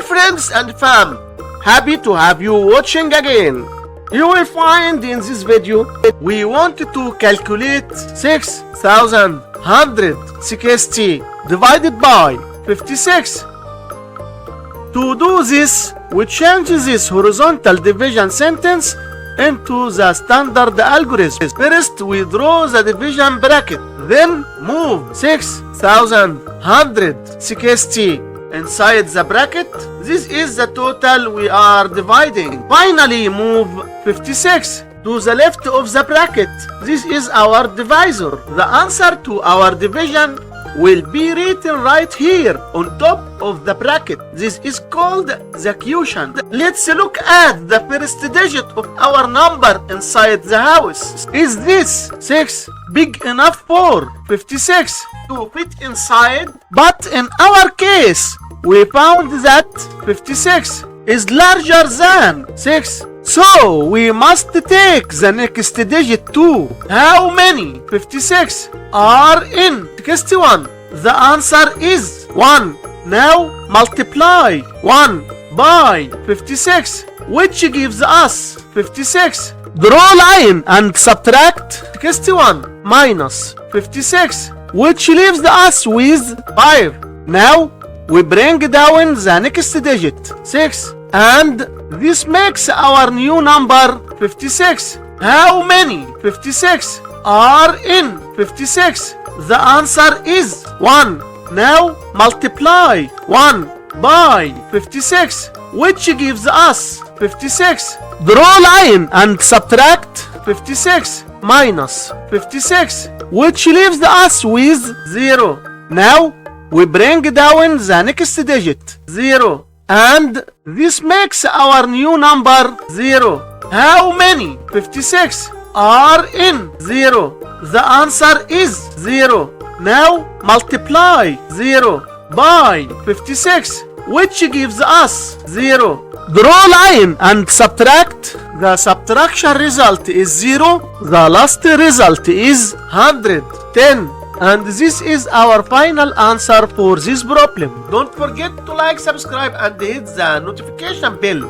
friends and fam, happy to have you watching again. You will find in this video we want to calculate 6160 divided by 56. To do this, we change this horizontal division sentence into the standard algorithm. First, we draw the division bracket, then move 6160 inside the bracket. This is the total we are dividing. Finally, move 56 to the left of the bracket. This is our divisor. The answer to our division will be written right here on top of the bracket. This is called the quotient. Let's look at the first digit of our number inside the house. Is this 6 big enough for 56 to fit inside? But in our case, we found that 56 is larger than 6. So we must take the next digit too. How many 56 are in 61? The answer is 1. Now multiply 1 by 56, which gives us 56. Draw a line and subtract 61 minus 56, which leaves us with 5. Now we bring down the next digit, 6, and this makes our new number 56. How many 56 are in 56? The answer is 1. Now multiply 1 by 56, which gives us 56. Draw a line and subtract 56 minus 56, which leaves us with 0. Now we bring down the next digit, 0, and this makes our new number 0. How many 56 are in 0? The answer is 0. Now multiply 0 by 56, which gives us 0. Draw a line and subtract. The subtraction result is 0. The last result is 110. And this is our final answer for this problem. Don't forget to like, subscribe, and hit the notification bell.